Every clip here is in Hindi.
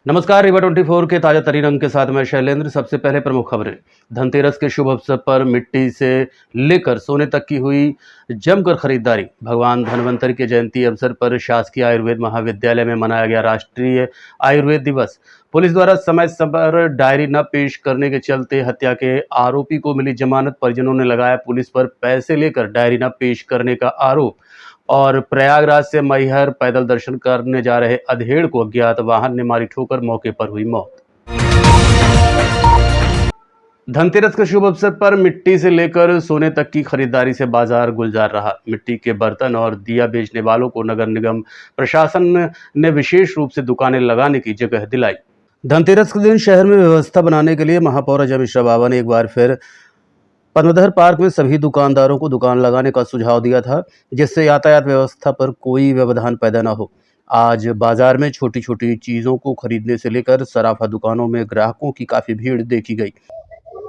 नमस्कार, रिवा 24 के ताजा तरीन अंक के साथ मैं शैलेंद्र। सबसे पहले प्रमुख खबरें। धनतेरस के शुभ अवसर पर मिट्टी से लेकर सोने तक की हुई जमकर खरीदारी। भगवान धन्वंतरि के जयंती अवसर पर शासकीय आयुर्वेद महाविद्यालय में मनाया गया राष्ट्रीय आयुर्वेद दिवस। पुलिस द्वारा समय समय पर डायरी न पेश करने के चलते हत्या के आरोपी को मिली जमानत। परिजनों ने लगाया पुलिस पर पैसे लेकर डायरी न पेश करने का आरोप। और प्रयागराज से मैहर पैदल दर्शन करने जा रहे अधेड़ को अज्ञात वाहन ने मारी ठोकर, मौके पर हुई मौत। धनतेरस के शुभ अवसर पर मिट्टी से लेकर सोने तक की खरीदारी से बाजार गुलजार रहा। मिट्टी के बर्तन और दिया बेचने वालों को नगर निगम प्रशासन ने विशेष रूप से दुकानें लगाने की जगह दिलाई। धनतेरस के दिन शहर में व्यवस्था बनाने के लिए महापौर अजय मिश्रा बाबा ने एक बार फिर पद्मधर पार्क में सभी दुकानदारों को दुकान लगाने का सुझाव दिया था, जिससे यातायात व्यवस्था पर कोई व्यवधान पैदा न हो। आज बाजार में छोटी छोटी चीजों को खरीदने से लेकर सराफा दुकानों में ग्राहकों की काफी भीड़ देखी गई।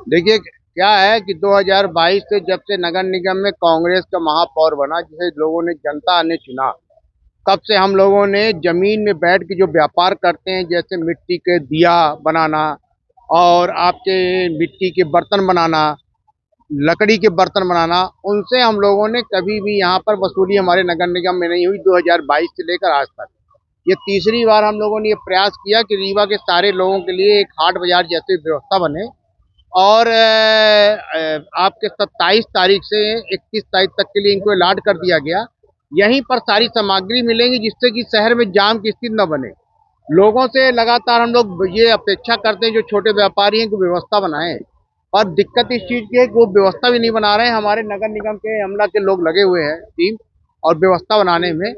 देखिए क्या है कि 2022 से जब से नगर निगम में कांग्रेस का महापौर बना, जिसे लोगों ने जनता ने चुना, तब से हम लोगों ने जमीन में बैठ के जो व्यापार करते हैं, जैसे मिट्टी के दिया बनाना और आपके मिट्टी के बर्तन बनाना, लकड़ी के बर्तन बनाना, उनसे हम लोगों ने कभी भी यहाँ पर वसूली हमारे नगर निगम में नहीं हुई। 2022 से लेकर आज तक ये तीसरी बार हम लोगों ने ये प्रयास किया कि रीवा के सारे लोगों के लिए एक हाट बाजार जैसी व्यवस्था बने। और आपके 27 तारीख से 31 तारीख तक के लिए इनको अलॉट कर दिया गया। यहीं पर सारी सामग्री मिलेंगी, जिससे कि शहर में जाम की स्थिति न बने। लोगों से लगातार हम लोग ये अपेक्षा करते हैं, जो छोटे व्यापारी हैं, को व्यवस्था बनाएं। और दिक्कत इस चीज़ की है कि वो व्यवस्था भी नहीं बना रहे हैं। हमारे नगर निगम के अमला के लोग लगे हुए हैं टीम, और व्यवस्था बनाने में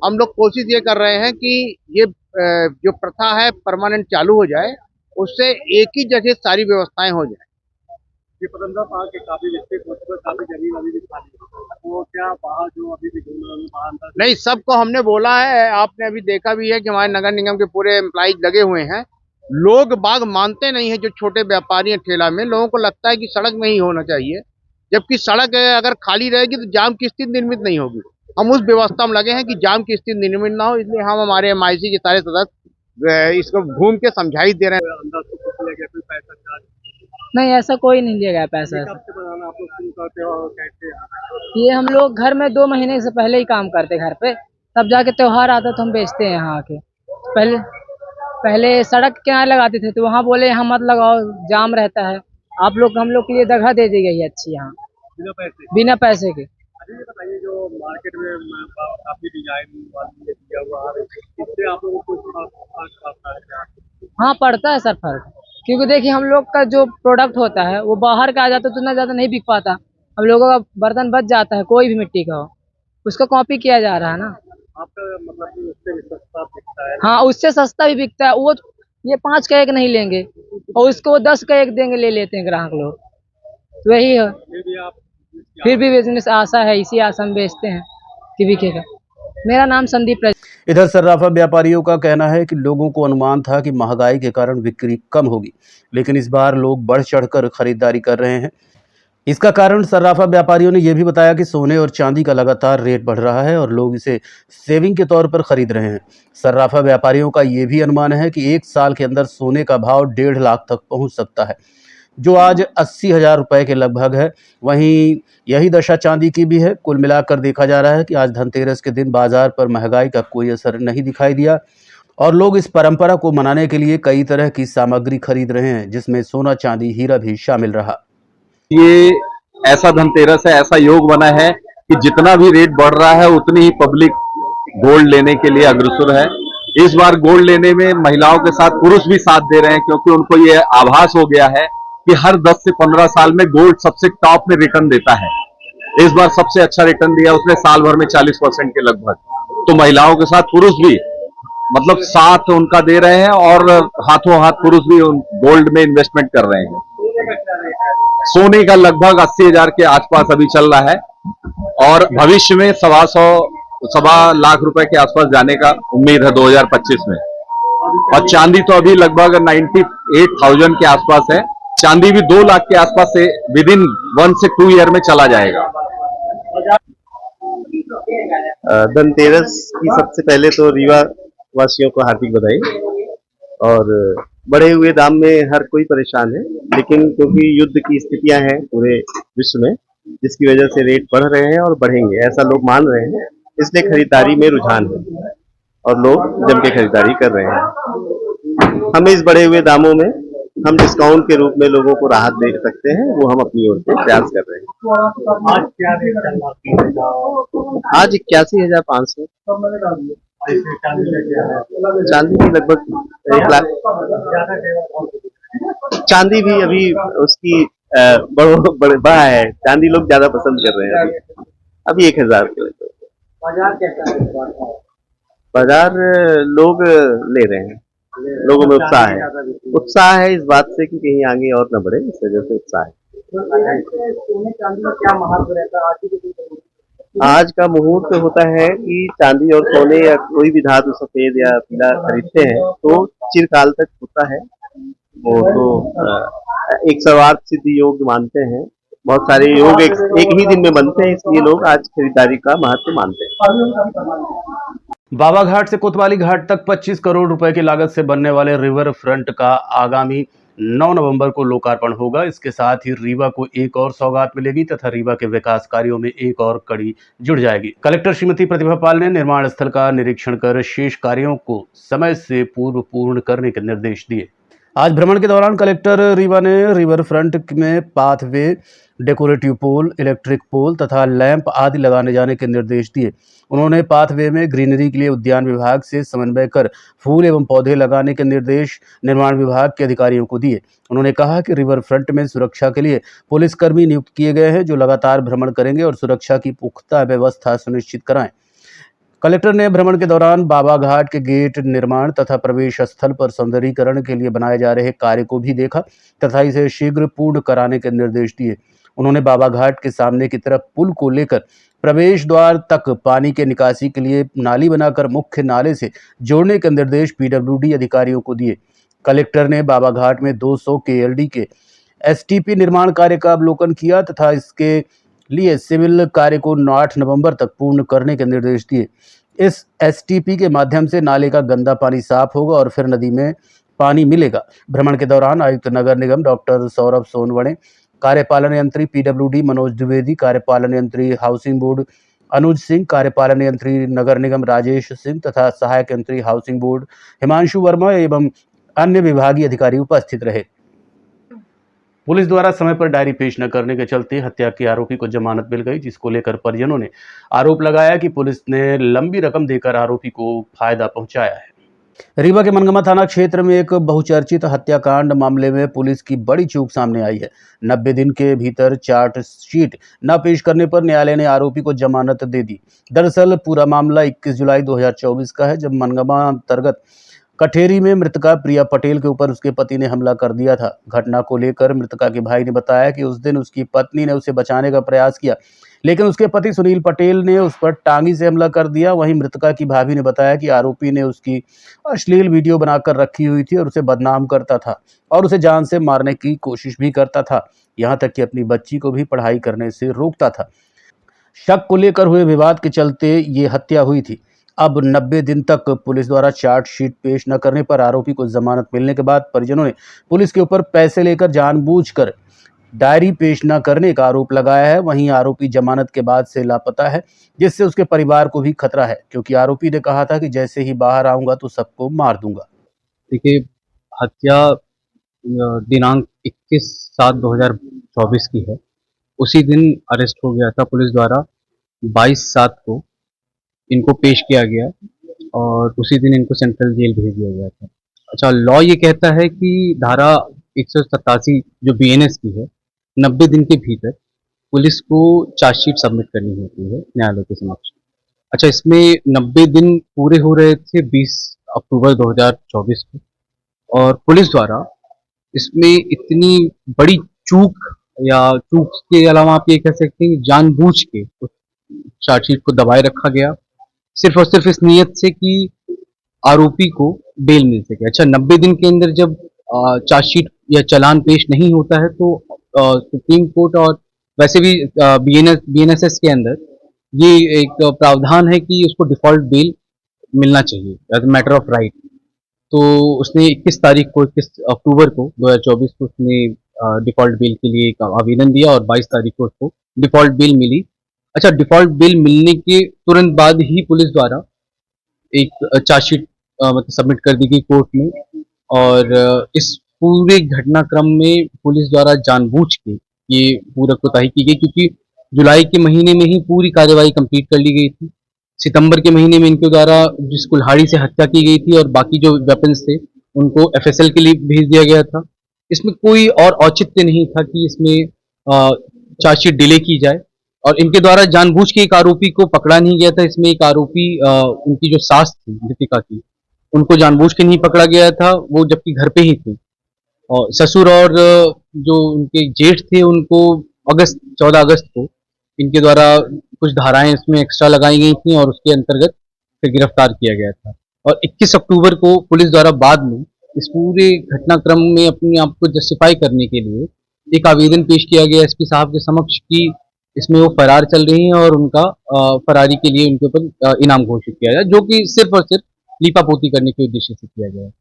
हम लोग कोशिश ये कर रहे हैं कि ये जो प्रथा है परमानेंट चालू हो जाए, उससे एक ही जगह सारी व्यवस्थाएं हो जाए। ये पतंगा पार्क के काफी विकसित हो चुका है, काफी जमीन अभी भी खाली है, तो क्या बाहर जो अभी भी नहीं, सबको हमने बोला है। आपने अभी देखा भी है कि हमारे नगर निगम के पूरे एम्प्लॉइज लगे हुए हैं। लोग बाग मानते नहीं है, जो छोटे व्यापारी हैं ठेला में, लोगों को लगता है कि सड़क में ही होना चाहिए, जबकि सड़क अगर खाली रहेगी तो जाम की स्थिति निर्मित नहीं होगी। हम उस व्यवस्था में लगे हैं कि जाम की स्थिति निर्मित ना हो, इसलिए हम हमारे MIC के सारे सदस्य इसको घूम के समझाई दे रहे हैं। नहीं, ऐसा कोई नहीं लिया गया पैसा। ये हम लोग घर में 2 महीने से पहले ही काम करते घर पे, तब जाके त्योहार आता तो हम बेचते हैं यहाँ आके। पहले सड़क के किनारे लगाते थे, तो वहाँ बोले यहाँ मत लगाओ, जाम रहता है। आप लोग हम लोग के लिए जगह दे दी गई है अच्छी यहाँ, बिना पैसे के। ये बताइए, जो मार्केट में काफी डिजाइन वाली दिया हुआ है, इससे आप लोगों को हाँ, पड़ता है सर फर्क, क्योंकि देखिए हम लोग का जो प्रोडक्ट होता है वो बाहर का आ जाता है तो उतना ज़्यादा नहीं बिक पाता। हम लोगों का बर्तन बच जाता है, कोई भी मिट्टी का हो, उसका कॉपी किया जा रहा है ना। आपका मतलब कि उससे भी सस्ता बिकता है? हाँ, उससे सस्ता भी बिकता है। वो ये 5 का एक नहीं लेंगे और उसको वो 10 का एक देंगे, ले लेते हैं ग्राहक लोग, तो वही है। फिर भी बिजनेस आशा है, इसी आशा में बेचते हैं कि बिकेगा। मेरा नाम संदीप। इधर सर्राफा व्यापारियों का कहना है कि लोगों को अनुमान था कि महंगाई के कारण बिक्री कम होगी, लेकिन इस बार लोग बढ़ चढ़कर खरीदारी कर रहे हैं। इसका कारण सर्राफा व्यापारियों ने यह भी बताया कि सोने और चांदी का लगातार रेट बढ़ रहा है और लोग इसे सेविंग के तौर पर खरीद रहे हैं। सर्राफा व्यापारियों का यह भी अनुमान है कि 1 साल के अंदर सोने का भाव 1.5 लाख तक पहुंच सकता है, जो आज 80,000 रुपए के लगभग है। वहीं यही दशा चांदी की भी है। कुल मिलाकर देखा जा रहा है कि आज धनतेरस के दिन बाजार पर महंगाई का कोई असर नहीं दिखाई दिया और लोग इस परंपरा को मनाने के लिए कई तरह की सामग्री खरीद रहे हैं, जिसमें सोना, चांदी, हीरा भी शामिल रहा। ये ऐसा धनतेरस है, ऐसा योग बना है कि जितना भी रेट बढ़ रहा है उतनी ही पब्लिक गोल्ड लेने के लिए अग्रसर है। इस बार गोल्ड लेने में महिलाओं के साथ पुरुष भी साथ दे रहे हैं, क्योंकि उनको ये आभास हो गया है कि हर 10 से 15 साल में गोल्ड सबसे टॉप में रिटर्न देता है। इस बार सबसे अच्छा रिटर्न दिया उसने, साल भर में 40% के लगभग। तो महिलाओं के साथ पुरुष भी मतलब साथ उनका दे रहे हैं और हाथों हाथ पुरुष भी गोल्ड में इन्वेस्टमेंट कर रहे हैं। सोने का लगभग 80,000 के आसपास अभी चल रहा है और भविष्य में 1.25 लाख रुपए के आसपास जाने का उम्मीद है 2025 में। और चांदी तो अभी लगभग 98,000 के आसपास है। चांदी भी 2 लाख के आसपास से विद इन 1 से 2 ईयर में चला जाएगा। धनतेरस की सबसे पहले तो रीवा वासियों को हार्दिक बधाई। और बढ़े हुए दाम में हर कोई परेशान है, लेकिन क्योंकि युद्ध की स्थितियां हैं पूरे विश्व में, जिसकी वजह से रेट बढ़ रहे हैं और बढ़ेंगे ऐसा लोग मान रहे हैं, इसलिए खरीदारी में रुझान है और लोग जम के खरीदारी कर रहे हैं। हमें इस बढ़े हुए दामों में हम डिस्काउंट के रूप में लोगों को राहत दे सकते हैं, वो हम अपनी ओर से प्रयास कर रहे हैं। आज क्या रेट चल रहा है? आज 81,500। ऐसे चांदी का क्या है? चांदी भी लगभग 1 लाख। ज्यादा देगा। चांदी भी अभी उसकी बढ़ा है, चांदी लोग ज्यादा पसंद कर रहे हैं अभी 1,000 के लगभग। बाजार कैसा है इस बार का? बाजार लोग ले रहे हैं, लोगों में उत्साह है इस बात से कि कहीं आगे और न बढ़े, इस वजह से उत्साह है। सोने चांदी का क्या महत्व रहता है आज के दिन में? आज का मुहूर्त होता है कि चांदी और सोने या कोई भी धातु सफेद या पीला खरीदते हैं तो चिरकाल तक होता है। वो तो एक सर्वार्थ सिद्धि योग मानते हैं, बहुत सारे योग एक ही दिन में बनते हैं, इसलिए लोग आज खरीदारी का महत्व मानते हैं। बाबा घाट से कोतवाली घाट तक 25 करोड़ रुपए की लागत से बनने वाले रिवर फ्रंट का आगामी 9 नवंबर को लोकार्पण होगा। इसके साथ ही रीवा को एक और सौगात मिलेगी तथा रीवा के विकास कार्यों में एक और कड़ी जुड़ जाएगी। कलेक्टर श्रीमती प्रतिभा पाल ने निर्माण स्थल का निरीक्षण कर शेष कार्यों को समय से पूर्व पूर्ण करने के निर्देश दिए। आज भ्रमण के दौरान कलेक्टर रीवा ने रिवर फ्रंट में पाथवे, डेकोरेटिव पोल, इलेक्ट्रिक पोल तथा लैंप आदि लगाने जाने के निर्देश दिए। उन्होंने पाथवे में ग्रीनरी के लिए उद्यान विभाग से समन्वय कर फूल एवं पौधे लगाने के निर्देश निर्माण विभाग के अधिकारियों को दिए। उन्होंने कहा कि रिवर फ्रंट में सुरक्षा के लिए पुलिसकर्मी नियुक्त किए गए हैं जो लगातार भ्रमण करेंगे और सुरक्षा की पुख्ता व्यवस्था सुनिश्चित कराएं। कलेक्टर ने भ्रमण के दौरान बाबा घाट के गेट निर्माण तथा प्रवेश स्थल पर सौंदर्यीकरण के लिए बनाए जा रहे कार्य को भी देखा तथा इसे शीघ्र पूर्ण कराने के निर्देश दिए। उन्होंने बाबा घाट के सामने की तरफ पुल को लेकर प्रवेश द्वार तक पानी के निकासी के लिए नाली बनाकर मुख्य नाले से जोड़ने के निर्देश पीडब्ल्यूडी अधिकारियों को दिए। कलेक्टर ने बाबा घाट में 200 KLD के STP निर्माण कार्य का अवलोकन किया तथा इसके लिए सिविल कार्य को 8 नवंबर तक पूर्ण करने के निर्देश दिए। इस STP के माध्यम से नाले का गंदा पानी साफ होगा और फिर नदी में पानी मिलेगा। भ्रमण के दौरान आयुक्त नगर निगम डॉक्टर सौरभ सोनवणे, कार्यपालन यंत्री PWD मनोज द्विवेदी, कार्यपालन यंत्री हाउसिंग बोर्ड अनुज सिंह, कार्यपालन यंत्री नगर निगम राजेश सिंह तथा सहायक यंत्री हाउसिंग बोर्ड हिमांशु वर्मा एवं अन्य विभागीय अधिकारी उपस्थित रहे। पुलिस द्वारा समय पर डायरी पेश न करने के चलते हत्या के आरोपी को जमानत मिल गई, जिसको लेकर परिजनों ने आरोप लगाया कि पुलिस ने लंबी रकम देकर आरोपी को फायदा पहुंचाया है। रीवा के मनगमा थाना क्षेत्र में एक बहुचर्चित हत्याकांड मामले में पुलिस की बड़ी चूक सामने आई है। 90 दिन के भीतर चार्जशीट न पेश करने पर न्यायालय ने आरोपी को जमानत दे दी। दरअसल पूरा मामला 21 जुलाई 2024 का है, जब मनगमा अंतर्गत कठेरी में मृतका प्रिया पटेल के ऊपर उसके पति ने हमला कर दिया था। घटना को लेकर मृतका के भाई ने बताया कि उस दिन उसकी पत्नी ने उसे बचाने का प्रयास किया, लेकिन उसके पति सुनील पटेल ने उस पर टांगी से हमला कर दिया। वहीं मृतका की भाभी ने बताया कि आरोपी ने उसकी अश्लील वीडियो बनाकर रखी हुई थी और उसे बदनाम करता था और उसे जान से मारने की कोशिश भी करता था, यहाँ तक कि अपनी बच्ची को भी पढ़ाई करने से रोकता था। शक को लेकर हुए विवाद के चलते ये हत्या हुई थी। अब 90 दिन तक पुलिस द्वारा चार्जशीट पेश न करने पर आरोपी को जमानत मिलने के बाद परिजनों ने पुलिस के ऊपर पैसे लेकर जानबूझकर डायरी पेश न करने का आरोप लगाया है। वहीं आरोपी जमानत के बाद से लापता है, जिससे उसके परिवार को भी खतरा है, क्योंकि आरोपी ने कहा था कि जैसे ही बाहर आऊंगा तो सबको मार दूंगा। देखिए, हत्या दिनांक 21/7/2024 की है। उसी दिन अरेस्ट हो गया था पुलिस द्वारा। 22/7 को इनको पेश किया गया और उसी दिन इनको सेंट्रल जेल भेज दिया गया था। अच्छा, लॉ ये कहता है कि धारा 187 जो BNS की है, 90 दिन के भीतर पुलिस को चार्जशीट सबमिट करनी होती है न्यायालय के समक्ष। अच्छा, इसमें 90 दिन पूरे हो रहे थे 20 अक्टूबर 2024 को, और पुलिस द्वारा इसमें इतनी बड़ी चूक, या चूक के अलावा आप ये कह सकते हैं जानबूझ के चार्जशीट को दबाए रखा गया, सिर्फ और सिर्फ इस नियत से कि आरोपी को बेल मिल सके। अच्छा, 90 दिन के अंदर जब चार्जशीट या चालान पेश नहीं होता है तो सुप्रीम कोर्ट और वैसे भी BNSS के अंदर ये एक प्रावधान है कि उसको डिफॉल्ट बेल मिलना चाहिए एज मैटर ऑफ राइट। तो उसने 21 अक्टूबर को 2024 को उसने डिफ़ॉल्ट बेल के लिए एक आवेदन दिया और 22 तारीख को उसको डिफ़ॉल्ट बेल मिली। अच्छा, डिफ़ॉल्ट बेल मिलने के तुरंत बाद ही पुलिस द्वारा एक चार्जशीट मतलब सबमिट कर दी गई कोर्ट में और इस पूरे घटनाक्रम में पुलिस द्वारा जानबूझ के ये पूरा कोताही की गई, क्योंकि जुलाई के महीने में ही पूरी कार्यवाही कंप्लीट कर ली गई थी। सितंबर के महीने में इनके द्वारा जिस कुल्हाड़ी से हत्या की गई थी और बाकी जो वेपन्स थे उनको एफएसएल के लिए भेज दिया गया था। इसमें कोई और औचित्य नहीं था कि इसमें चार्जशीट डिले की जाए और इनके द्वारा जानबूझ के एक आरोपी को पकड़ा नहीं गया था। इसमें एक आरोपी उनकी जो सास थी दीपिका की, उनको जानबूझ के नहीं पकड़ा गया था, वो जबकि घर पे ही थे। और ससुर और जो उनके जेठ थे उनको 14 अगस्त को इनके द्वारा कुछ धाराएं इसमें एक्स्ट्रा लगाई गई थी और उसके अंतर्गत फिर गिरफ्तार किया गया था। और 21 अक्टूबर को पुलिस द्वारा बाद में इस पूरे घटनाक्रम में अपने आप को जस्टिफाई करने के लिए एक आवेदन पेश किया गया एसपी साहब के समक्ष कि इसमें वो फरार चल रही हैं और उनका फरारी के लिए उनके ऊपर इनाम घोषित किया जाए, जो कि सिर्फ और सिर्फ लीपापोती करने के उद्देश्य से किया गया है।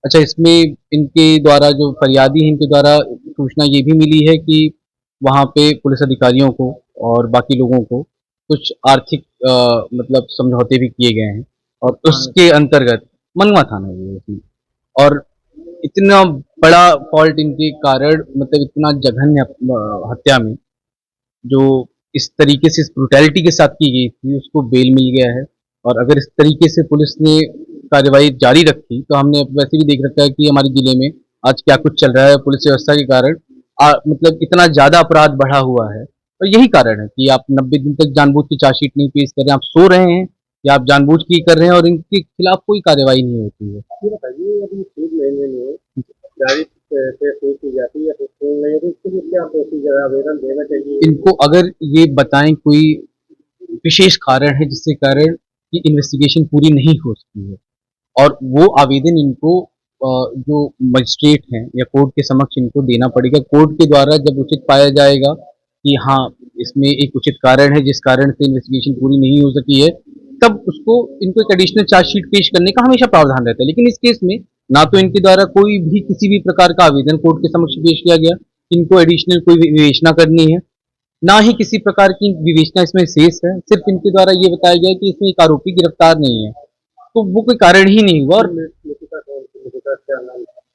अच्छा, इसमें इनके द्वारा जो फरियादी हैं इनके द्वारा सूचना ये भी मिली है कि वहाँ पे पुलिस अधिकारियों को और बाकी लोगों को कुछ आर्थिक मतलब समझौते भी किए गए हैं और उसके अंतर्गत मनवा थाना है इसमें। और इतना बड़ा फॉल्ट इनके कारण, मतलब इतना जघन्य हत्या में जो इस तरीके से इस ब्रुटैलिटी के साथ की गई थी उसको बेल मिल गया है। और अगर इस तरीके से पुलिस ने कार्यवाही जारी रखी तो हमने वैसे भी देख रखा है कि हमारे जिले में आज क्या कुछ चल रहा है पुलिस व्यवस्था के कारण। मतलब इतना ज्यादा अपराध बढ़ा हुआ है और यही कारण है कि आप 90 दिन तक जानबूझ की चार्जशीट नहीं पेश कर रहे हैं, आप सो रहे हैं या आप जानबूझ के कर रहे हैं और इनके खिलाफ कोई कार्यवाही नहीं होती है। ये बताइए, अभी 3 महीने में जारी पेश की जाती है, इसके लिए क्या प्रोसीजर आवेदन देना चाहिए? इनको अगर ये बताएं कोई विशेष कारण है जिससे कारण की इन्वेस्टिगेशन पूरी नहीं हो सकती है और वो आवेदन इनको जो मजिस्ट्रेट हैं या कोर्ट के समक्ष इनको देना पड़ेगा। कोर्ट के द्वारा जब उचित पाया जाएगा कि हाँ इसमें एक उचित कारण है जिस कारण से इन्वेस्टिगेशन पूरी नहीं हो सकी है, तब उसको इनको एक एडिशनल चार्जशीट पेश करने का हमेशा प्रावधान रहता है। लेकिन इस केस में ना तो इनके द्वारा कोई भी किसी भी प्रकार का आवेदन कोर्ट के समक्ष पेश किया गया, इनको एडिशनल कोई विवेचना करनी है, ना ही किसी प्रकार की विवेचना इसमें शेष है। सिर्फ इनके द्वारा ये बताया गया कि इसमें एक आरोपी गिरफ्तार नहीं है, तो वो कोई कारण ही नहीं हुआ। और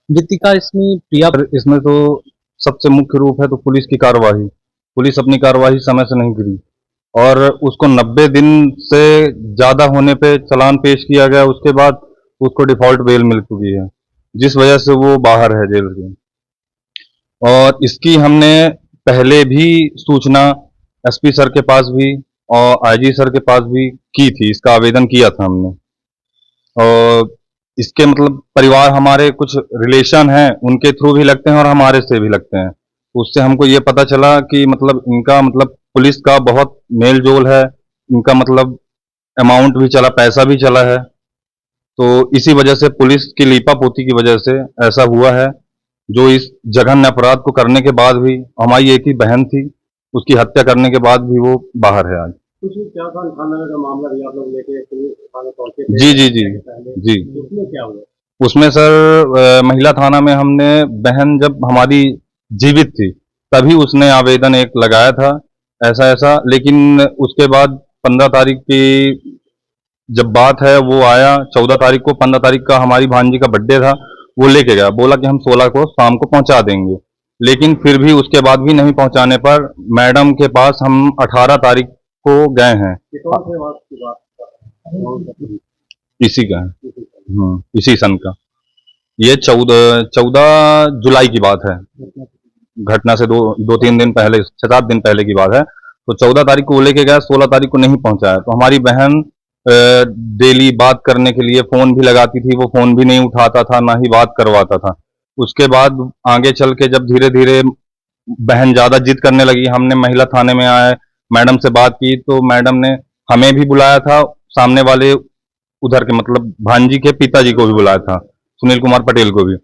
मृतिका इसमें प्रिया, इसमें तो सबसे मुख्य रूप है तो पुलिस की कार्यवाही। पुलिस अपनी कार्यवाही समय से नहीं करी और उसको 90 दिन से ज्यादा होने पे चालान पेश किया गया, उसके बाद उसको डिफॉल्ट बेल मिल चुकी है जिस वजह से वो बाहर है जेल से। और इसकी हमने पहले भी सूचना एसपी सर के पास भी और आईजी सर के पास भी की थी, इसका आवेदन किया था हमने। और इसके मतलब परिवार हमारे कुछ रिलेशन हैं, उनके थ्रू भी लगते हैं और हमारे से भी लगते हैं। उससे हमको ये पता चला कि मतलब इनका मतलब पुलिस का बहुत मेल जोल है, इनका मतलब अमाउंट भी चला, पैसा भी चला है। तो इसी वजह से पुलिस की लीपापोती की वजह से ऐसा हुआ है, जो इस जघन्य अपराध को करने के बाद भी, हमारी एक ही बहन थी, उसकी हत्या करने के बाद भी वो बाहर है आज। कुछ क्या थाना का मामला भी आप लोग लेके पुलिस थाने पहुंचे थे? जी जी जी जी। उसमें क्या हुआ? उसमें सर महिला थाना में हमने, बहन जब हमारी जीवित थी तभी उसने आवेदन एक लगाया था ऐसा ऐसा, लेकिन उसके बाद 15 तारीख की जब बात है वो आया 14 तारीख को, 15 तारीख का हमारी भांजी का बर्थडे था, वो लेके गया, बोला कि हम 16 को शाम को पहुंचा देंगे। लेकिन फिर भी उसके बाद भी नहीं पहुंचाने पर मैडम के पास हम 18 तारीख को गए हैं। इसी का है, इसी सन का, ये 14 जुलाई की बात है, घटना से दो तीन दिन पहले, 6-7 दिन पहले की बात है। तो 14 तारीख को वो लेके गया, 16 तारीख को नहीं पहुंचाया। तो हमारी बहन डेली बात करने के लिए फोन भी लगाती थी, वो फोन भी नहीं उठाता था, ना ही बात करवाता था। उसके बाद आगे चल के जब धीरे धीरे बहन ज्यादा जिद करने लगी, हमने महिला थाने में आए, मैडम से बात की, तो मैडम ने हमें भी बुलाया था, सामने वाले उधर के मतलब भांजी के पिताजी को भी बुलाया था, सुनील कुमार पटेल को भी।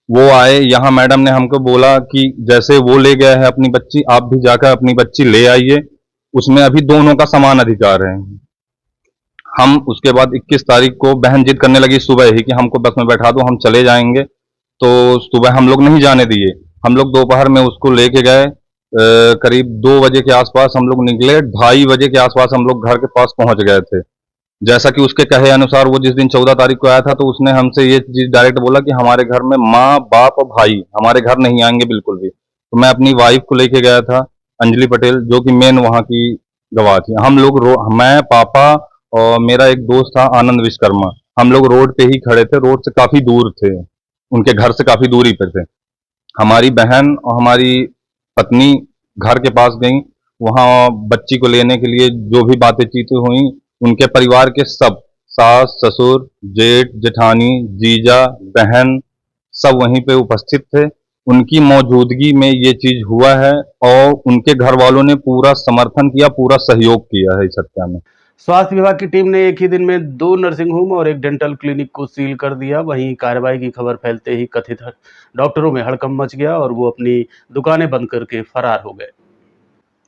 वो आए यहाँ, मैडम ने हमको बोला कि जैसे वो ले गया है अपनी बच्ची, आप भी जाकर अपनी बच्ची ले आइए, उसमें अभी दोनों का समान अधिकार है। हम उसके बाद 21 तारीख को बहन जिद करने लगी सुबह ही कि हमको बस में बैठा दो, हम चले जाएंगे। तो सुबह हम लोग नहीं जाने दिए, हम लोग दोपहर में उसको लेके गए। करीब 2 बजे के आसपास हम लोग निकले, 2:30 बजे के आसपास हम लोग घर के पास पहुंच गए थे। जैसा कि उसके कहे अनुसार वो जिस दिन 14 तारीख को आया था तो उसने हमसे ये चीज डायरेक्ट बोला कि हमारे घर में माँ, बाप और भाई हमारे घर नहीं आएंगे बिल्कुल भी। तो मैं अपनी वाइफ को लेके गया था, अंजलि पटेल, जो कि मेन वहाँ की गवाह थी। हम लोग मैं, पापा और मेरा एक दोस्त था आनंद विश्वकर्मा, हम लोग रोड पे ही खड़े थे, रोड से काफी दूर थे, उनके घर से काफी दूरी पे थे। हमारी बहन और हमारी पत्नी घर के पास गई, वहां बच्ची को लेने के लिए जो भी बातें चीतें हुई, उनके परिवार के सब सास, ससुर, जेठ, जेठानी, जीजा, बहन सब वहीं पे उपस्थित थे। उनकी मौजूदगी में ये चीज हुआ है और उनके घर वालों ने पूरा समर्थन किया, पूरा सहयोग किया है इस हत्या में। स्वास्थ्य विभाग की टीम ने एक ही दिन में 2 नर्सिंग होम और एक डेंटल क्लिनिक को सील कर दिया। वहीं कार्रवाई की खबर फैलते ही कथित डॉक्टरों में हड़कंप मच गया और वो अपनी दुकानें बंद करके फरार हो गए।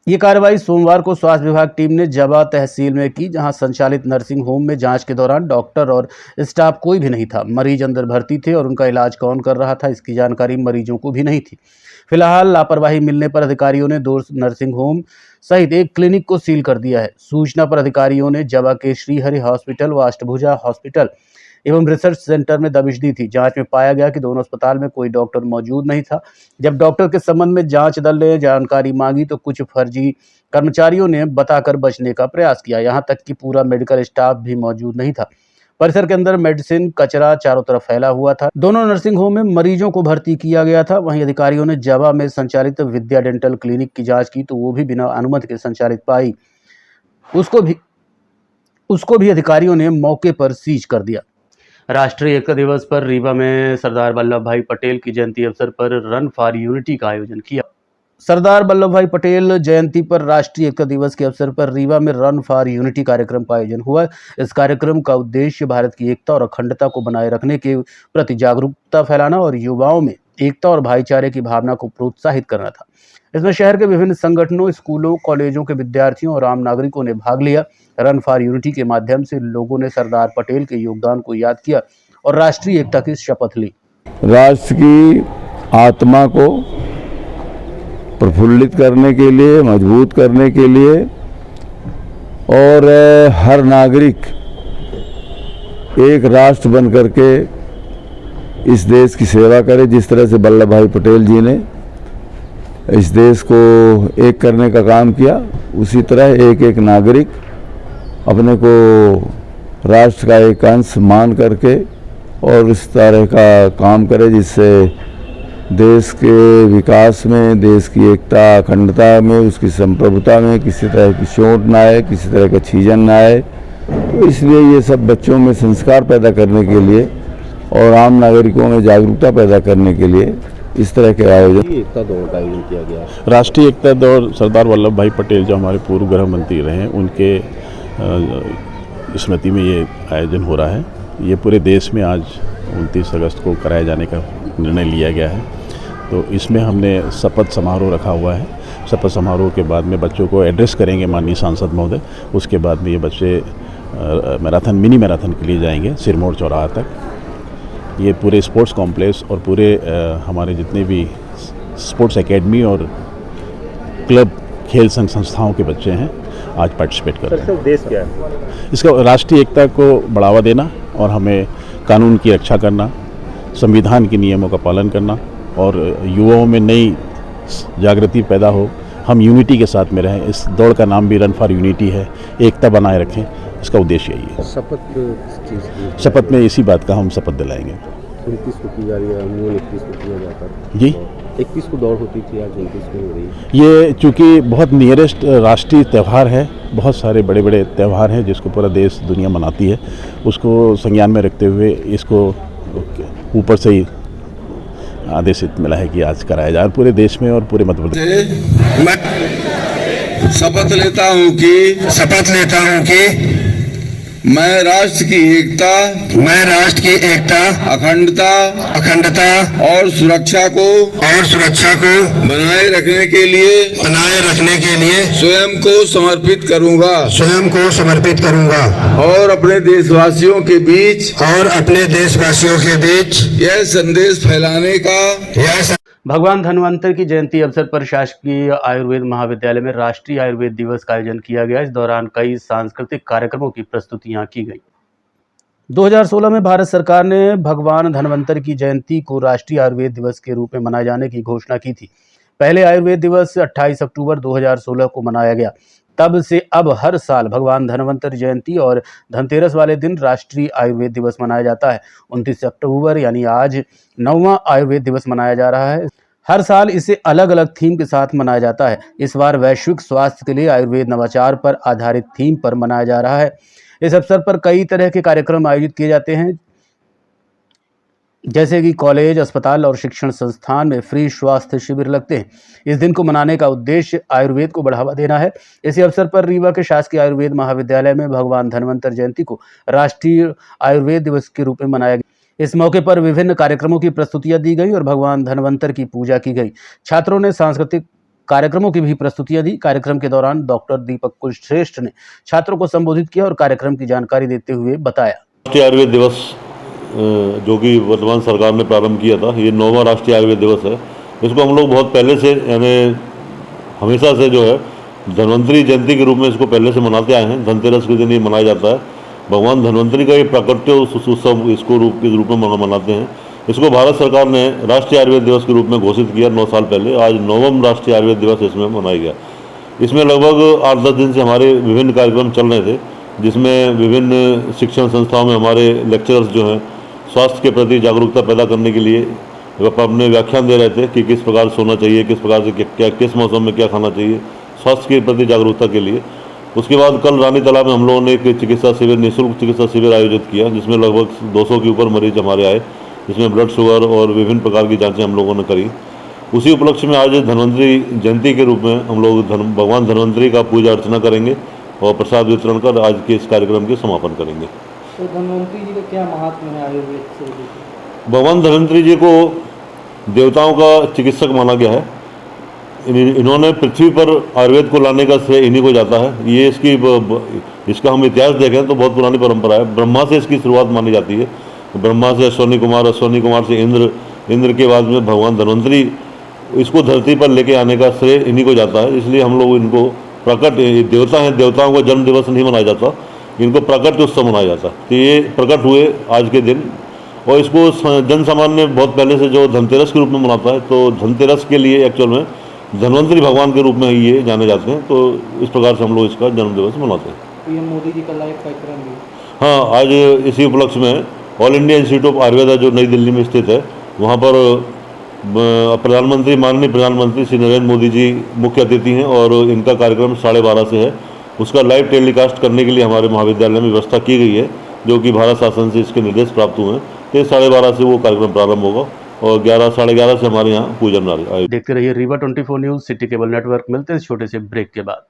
ये कार्रवाई सोमवार को स्वास्थ्य विभाग टीम ने जबा तहसील में की, जहां संचालित नर्सिंग होम में जांच के दौरान डॉक्टर और स्टाफ कोई भी नहीं था। मरीज अंदर भर्ती थे और उनका इलाज कौन कर रहा था, इसकी जानकारी मरीजों को भी नहीं थी। फिलहाल लापरवाही मिलने पर अधिकारियों ने 2 नर्सिंग होम सहित एक क्लिनिक को सील कर दिया है। सूचना पर अधिकारियों ने जबा के श्रीहरि हॉस्पिटल व अष्टभुजा हॉस्पिटल एवं रिसर्च सेंटर में दबिश दी थी। जांच में पाया गया कि दोनों अस्पताल में कोई डॉक्टर मौजूद नहीं था। जब डॉक्टर के संबंध में जांच दल ने जानकारी मांगी तो कुछ फर्जी कर्मचारियों ने बताकर बचने का प्रयास किया। यहां तक कि पूरा मेडिकल स्टाफ भी मौजूद नहीं था। परिसर के अंदर मेडिसिन कचरा चारों तरफ फैला हुआ था। दोनों नर्सिंग होम में मरीजों को भर्ती किया गया था। वहीं अधिकारियों ने जबा में संचालित विद्या डेंटल क्लिनिक की जांच की तो वो भी बिना अनुमति के संचालित पाई। उसको भी अधिकारियों ने मौके पर सीज कर दिया। राष्ट्रीय एकता दिवस पर रीवा में सरदार वल्लभ भाई पटेल की जयंती अवसर पर रन फॉर यूनिटी का आयोजन किया। सरदार वल्लभ भाई पटेल जयंती पर राष्ट्रीय एकता दिवस के अवसर पर रीवा में रन फॉर यूनिटी कार्यक्रम का आयोजन हुआ। इस कार्यक्रम का उद्देश्य भारत की एकता और अखंडता को बनाए रखने के प्रति जागरूकता फैलाना और युवाओं में एकता और भाईचारे की भावना को प्रोत्साहित करना था। इसमें शहर के विभिन्न संगठनों, स्कूलों, कॉलेजों के विद्यार्थियों और आम नागरिकों ने भाग लिया। रन फॉर यूनिटी के माध्यम से लोगों ने सरदार पटेल के योगदान को याद किया और राष्ट्रीय एकता की शपथ ली। राष्ट्र की आत्मा को प्रफुल्लित करने के लिए, मजबूत करने के लिए और हर नागरिक एक राष्ट्र बन करके इस देश की सेवा करे। जिस तरह से वल्लभ भाई पटेल जी ने इस देश को एक करने का काम किया, उसी तरह एक एक नागरिक अपने को राष्ट्र का एक अंश मान करके और इस तरह का काम करे जिससे देश के विकास में, देश की एकता अखंडता में, उसकी संप्रभुता में किसी तरह की चोट ना आए, किसी तरह का छीजन ना आए। तो इसलिए ये सब बच्चों में संस्कार पैदा करने के लिए और आम नागरिकों में जागरूकता पैदा करने के लिए इस तरह के आयोजन एकता दौड़ का आयोजन किया गया। राष्ट्रीय एकता दौड़ सरदार वल्लभ भाई पटेल जो हमारे पूर्व गृह मंत्री रहे हैं, उनके स्मृति में ये आयोजन हो रहा है। ये पूरे देश में आज 29 अगस्त को कराए जाने का निर्णय लिया गया है। तो इसमें हमने शपथ समारोह रखा हुआ है। शपथ समारोह के बाद में बच्चों को एड्रेस करेंगे माननीय सांसद महोदय। उसके बाद में ये बच्चे मैराथन, मिनी मैराथन के लिए जाएंगे सिरमौर चौराहा तक। ये पूरे स्पोर्ट्स कॉम्प्लेक्स और पूरे हमारे जितने भी स्पोर्ट्स एकेडमी और क्लब, खेल संघ संस्थाओं के बच्चे हैं आज पार्टिसिपेट कर रहे हैं। उद्देश्य क्या है इसका? राष्ट्रीय एकता को बढ़ावा देना और हमें कानून की रक्षा करना, संविधान के नियमों का पालन करना और युवाओं में नई जागृति पैदा हो, हम यूनिटी के साथ में रहें। इस दौड़ का नाम भी रन फॉर यूनिटी है, एकता बनाए रखें, इसका उद्देश्य यही है। शपथ में इसी बात का हम शपथ दिलाएंगे। 29 को की जा रही है, 29 को किया जाता है जी। 21 को दौड़ होती थी, आज 29 को हो रही है। ये चूँकि बहुत नियरेस्ट राष्ट्रीय त्यौहार है, बहुत सारे बड़े बड़े त्यौहार हैं जिसको पूरा देश दुनिया मनाती है, उसको संज्ञान में रखते हुए इसको ऊपर से ही आदेशित मिला है कि आज कराया जाए पूरे देश में और पूरे मध्य प्रदेश। मैं शपथ लेता हूं कि मैं राष्ट्र की एकता अखंडता और सुरक्षा को बनाए रखने के लिए स्वयं को समर्पित करूंगा और अपने देशवासियों के बीच यह संदेश फैलाने का भगवान धन्वंतरि की जयंती अवसर पर शासकीय आयुर्वेद महाविद्यालय में राष्ट्रीय आयुर्वेद दिवस का आयोजन किया गया। इस दौरान कई सांस्कृतिक कार्यक्रमों की प्रस्तुतियां की गई। 2016 में भारत सरकार ने भगवान धन्वंतरि की जयंती को राष्ट्रीय आयुर्वेद दिवस के रूप में मनाए जाने की घोषणा की थी। पहले आयुर्वेद दिवस 28 अक्टूबर 2016 को मनाया गया। तब से अब हर साल भगवान धन्वंतरि जयंती और धनतेरस वाले दिन राष्ट्रीय आयुर्वेद दिवस मनाया जाता है। 29 अक्टूबर यानी आज 9वां आयुर्वेद दिवस मनाया जा रहा है। हर साल इसे अलग अलग थीम के साथ मनाया जाता है। इस बार वैश्विक स्वास्थ्य के लिए आयुर्वेद नवाचार पर आधारित थीम पर मनाया जा रहा है। इस अवसर पर कई तरह के कार्यक्रम आयोजित किए जाते हैं, जैसे कि कॉलेज, अस्पताल और शिक्षण संस्थान में फ्री स्वास्थ्य शिविर लगते हैं। इस दिन को मनाने का उद्देश्य आयुर्वेद को बढ़ावा देना है। इसी अवसर पर रीवा के शासकीय आयुर्वेद महाविद्यालय में भगवान धन्वंतरि जयंती को राष्ट्रीय आयुर्वेद दिवस के रूप में मनाया गया। इस मौके पर विभिन्न कार्यक्रमों की प्रस्तुतियां दी गई और भगवान धन्वंतरि की पूजा की गई। छात्रों ने सांस्कृतिक कार्यक्रमों की भी प्रस्तुतियां दी। कार्यक्रम के दौरान डॉक्टर दीपक कुलश्रेष्ठ ने छात्रों को संबोधित किया और कार्यक्रम की जानकारी देते हुए बताया। राष्ट्रीय आयुर्वेद दिवस जो कि वर्तमान सरकार ने प्रारंभ किया था, ये 9वां राष्ट्रीय आयुर्वेद दिवस है। इसको हम लोग बहुत पहले से यानी हमेशा से जो है धन्वंतरि जयंती के रूप में इसको पहले से मनाते आए हैं। धनतेरस के दिन ये मनाया जाता है। भगवान धन्वंतरि का ये प्राकट्य उत्सव इसको के रूप में मनाते हैं। इसको भारत सरकार ने राष्ट्रीय आयुर्वेद दिवस के रूप में घोषित किया 9 साल पहले। आज 9वां राष्ट्रीय आयुर्वेद दिवस इसमें मनाया गया। इसमें लगभग 8-10 दिन से हमारे विभिन्न कार्यक्रम चल रहे थे, जिसमें विभिन्न शिक्षण संस्थाओं में हमारे लेक्चरर्स जो हैं स्वास्थ्य के प्रति जागरूकता पैदा करने के लिए अपने व्याख्यान दे रहे थे कि किस प्रकार सोना चाहिए, किस प्रकार से क्या किस मौसम में क्या खाना चाहिए, स्वास्थ्य के प्रति जागरूकता के लिए। उसके बाद कल रानी तालाब में हम लोगों ने एक चिकित्सा शिविर, निःशुल्क चिकित्सा शिविर आयोजित किया, जिसमें लगभग 200 के ऊपर मरीज हमारे आए, जिसमें ब्लड शुगर और विभिन्न प्रकार की जांचें हम लोगों ने करी। उसी उपलक्ष्य में आज धन्वंतरि जयंती के रूप में हम लोग भगवान धन्वंतरि का पूजा अर्चना करेंगे और प्रसाद वितरण कर आज के इस कार्यक्रम के समापन करेंगे। तो धन्वंतरि जी का क्या महात्म्य है आयुर्वेद से? भगवान धन्वंतरि जी को देवताओं का चिकित्सक माना गया है। इन्होंने पृथ्वी पर आयुर्वेद को लाने का श्रेय इन्हीं को जाता है। ये इसका हम इतिहास देखें तो बहुत पुरानी परंपरा है। ब्रह्मा से इसकी शुरुआत मानी जाती है। ब्रह्मा से अश्वनी कुमार, अश्वनी कुमार से इंद्र के बाद में भगवान धन्वंतरि इसको धरती पर लेके आने का श्रेय इन्हीं को जाता है। इसलिए हम लोग इनको प्रकट देवता हैं, देवताओं का जन्म दिवस नहीं मनाया जाता, इनको प्रकट उत्सव मनाया जाता है। तो ये प्रकट हुए आज के दिन और इसको जन सामान्य बहुत पहले से जो धनतेरस के रूप में मनाता है, तो धनतेरस के लिए एक्चुअल में धन्वंतरि भगवान के रूप में ही ये जाने जाते हैं। तो इस प्रकार से हम लोग इसका जन्म दिवस मनाते हैं। पीएम मोदी जी का लाइव कार्यक्रम भी, हाँ, आज इसी उपलक्ष्य में all India institute of Ayurveda जो नई दिल्ली में स्थित है, वहाँ पर माननीय प्रधानमंत्री श्री नरेंद्र मोदी जी मुख्य अतिथि हैं और इनका कार्यक्रम 12:30 से है। उसका लाइव टेलीकास्ट करने के लिए हमारे महाविद्यालय में व्यवस्था की गई है, जो कि भारत शासन से इसके निर्देश प्राप्त हुए हैं। तो 12:30 से वो कार्यक्रम प्रारंभ होगा और 11-11:30 से हमारे यहाँ पूजन आयोजित। देखते रहिए Rewa 24 news, city cable network. मिलते हैं छोटे से ब्रेक के बाद।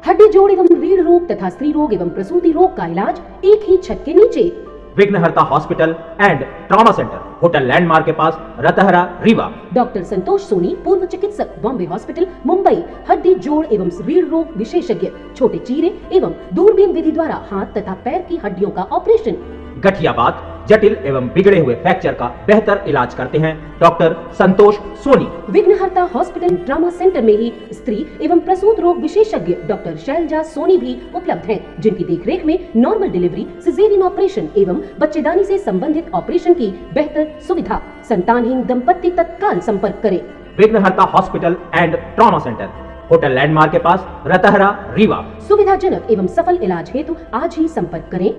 हड्डी जोड़ एवं रीढ़ रोग तथा स्त्री रोग एवं प्रसूति रोग का इलाज एक ही छत के नीचे। विघ्नहर्ता hospital and trauma centre, hotel landmark के पास, रतहरा, रीवा। डॉक्टर संतोष सोनी, पूर्व चिकित्सक, बॉम्बे हॉस्पिटल, मुंबई। हड्डी जोड़ एवं रीढ़ रोग विशेषज्ञ, छोटे चीरे एवं दूरबीन विधि द्वारा हाथ तथा पैर की हड्डियों का ऑपरेशन। गठियाबात, जटिल एवं बिगड़े हुए फ्रैक्चर का बेहतर इलाज करते हैं डॉक्टर संतोष सोनी। विघ्नहर्ता हॉस्पिटल ट्रॉमा सेंटर में ही स्त्री एवं प्रसूत रोग विशेषज्ञ डॉक्टर शैलजा सोनी भी उपलब्ध हैं, जिनकी देखरेख में नॉर्मल डिलीवरी, सिजेरियन ऑपरेशन एवं बच्चेदानी से संबंधित ऑपरेशन की बेहतर सुविधा। संतानहीन दंपत्ति तत्काल संपर्क करें। विघ्नहर्ता hospital and trauma centre, hotel landmark के पास, रतहरा, रीवा। सुविधाजनक एवं सफल इलाज हेतु आज ही संपर्क करें।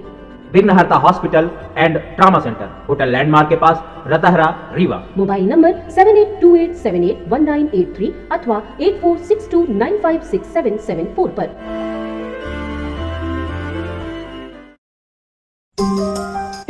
विघ्नहर्ता hospital and trauma centre, hotel landmark के पास, रतहरा, रीवा। मोबाइल नंबर 7828781983 अथवा 8462956774 पर।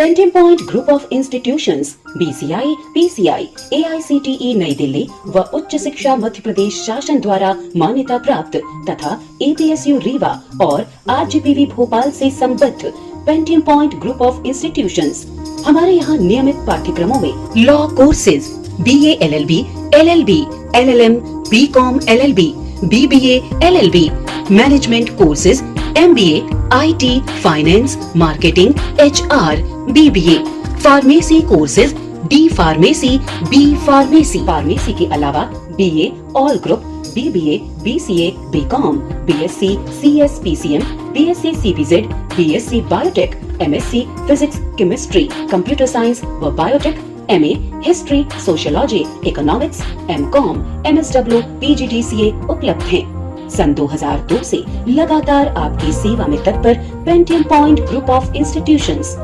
Pentium point group of institutions BCI, PCI, AICTE नई दिल्ली व उच्च शिक्षा मध्य प्रदेश शासन द्वारा मान्यता प्राप्त तथा APSU रीवा और RGPV भोपाल से संबद्ध Pentium point group of institutions. हमारे यहाँ नियमित पाठ्यक्रमों में law courses BA LLB, LLB, LLM, BCom LLB, BBA LLB, management courses MBA, IT, finance, marketing, HR, BBA, pharmacy courses D pharmacy, B pharmacy, pharmacy के अलावा BA all group, BBA, BCA, BCom, BSc, CS, PCM, BSc, CPZ, BSc biotech, MSc physics, chemistry, computer science व biotech, MA history, sociology, economics, MCom, MSW, PGDCA उपलब्ध हैं। सन 2002 से लगातार आपकी सेवा में तत्पर Pentium point group of institutions.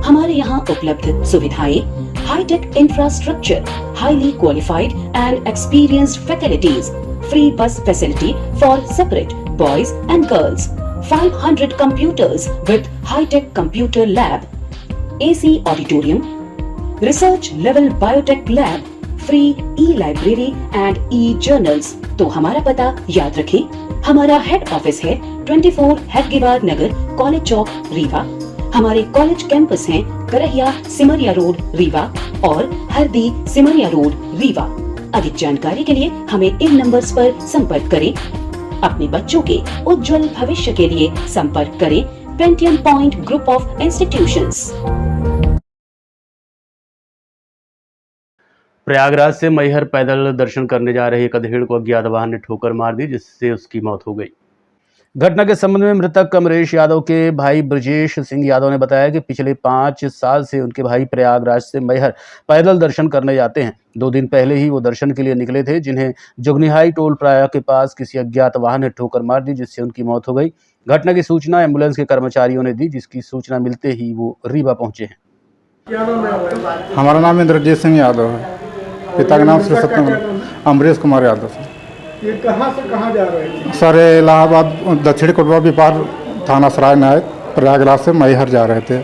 हमारे यहाँ उपलब्ध सुविधाएं hi tech infrastructure, highly qualified and experienced faculties, free bus facility for separate boys and girls, 500 computers with high-tech computer lab, AC auditorium, research level biotech lab, free e-library and e-journals। तो हमारा पता याद रखें, हमारा हेड ऑफिस है 24 हेडगेवार नगर, कॉलेज चौक, रीवा। हमारे कॉलेज कैंपस हैं करहिया सिमरिया रोड, रीवा और हरदी सिमरिया रोड, रीवा। अधिक जानकारी के लिए हमें इन नंबर्स पर संपर्क करें। अपने बच्चों के उज्जवल भविष्य के लिए संपर्क करें Pentium point group of institutions. Prayagraj से मैहर पैदल दर्शन करने जा रहे एक अधेड़ को अज्ञात वाहन ने ठोकर मार दी, जिससे उसकी मौत हो गई। घटना के संबंध में मृतक कमरेश यादव के भाई ब्रजेश सिंह यादव ने बताया कि पिछले 5 साल से उनके भाई प्रयागराज से मैहर पैदल दर्शन करने जाते हैं। 2 दिन पहले ही वो दर्शन के लिए निकले थे, जिन्हें जुगनीहाई टोल प्लाजा के पास किसी अज्ञात वाहन ने ठोकर मार दी, जिससे उनकी मौत हो गई। घटना की सूचना एम्बुलेंस के कर्मचारियों ने दी, जिसकी सूचना मिलते ही वो रीवा पहुंचे हैं। हमारा नाम इंद्रजीत सिंह यादव है, पिता का नाम श्री सत्यम अमरीश कुमार यादव सर। ये कहाँ से कहाँ जा रहे हैं? सर इलाहाबाद दक्षिण कोटवा विपार थाना सराय नायक प्रयागराज से मैहर जा रहे थे।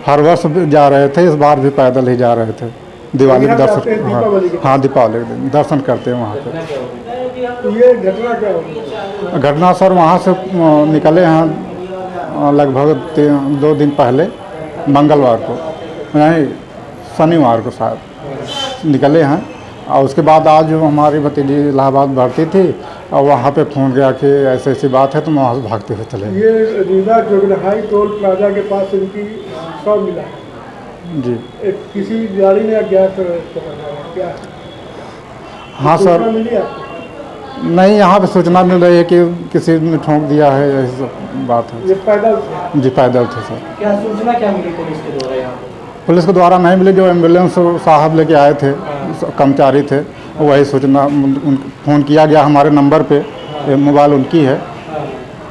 हर वर्ष जा रहे थे, इस बार भी पैदल ही जा रहे थे। दिवाली के दर्शन, हाँ दीपावली के दिन दर्शन करते हैं वहाँ पे। तो ये घटना क्या हुई? घटना सर वहाँ से निकले हैं लगभग 2 दिन पहले, मंगलवार को नहीं शनिवार को शायद निकले हैं। और उसके बाद आज जो हमारी भतीजी इलाहाबाद भर्ती थी और वहाँ पे फ़ोन गया कि ऐसी ऐसी बात है, तो वहाँ से भागते हुए चले। ये रीवा जुगनहाई टोल प्लाजा के पास इनकी शव मिला है जी। किसी गाड़ी ने अज्ञात क्या? हाँ सर, मिली आपको? नहीं, यहाँ पे सूचना मिल रही है कि किसी ने ठोंक दिया है, यही सब बात है। ये पैदल थे? जी पैदल थे सर। क्या सूचना क्या मिली पुलिस के द्वारा? यहाँ पुलिस के द्वारा नहीं मिली, जो एम्बुलेंस साहब लेके आए थे, कर्मचारी थे, वही सूचना फ़ोन किया गया हमारे नंबर पे, मोबाइल उनकी है,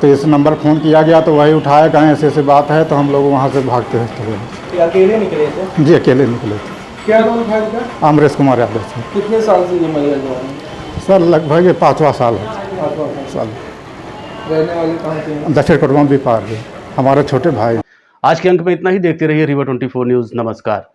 तो इस नंबर फ़ोन किया गया तो वही उठाया, कहें ऐसी ऐसी बात है, तो हम लोग वहाँ से भागते हुए चले। अकेले निकले थे? जी अकेले निकले थे। क्या नाम था इनका? अमरीश कुमार यादव से। कितने साल से ये मैहर जो है? सर लगभग ये 5वां साल है। 5वां साल। रहने वाले कहाँ के? दक्षिण कोटवा विपार के, हमारे छोटे भाई। आज के अंक में इतना ही। देखते रहिए रीवा 24 न्यूज़। नमस्कार।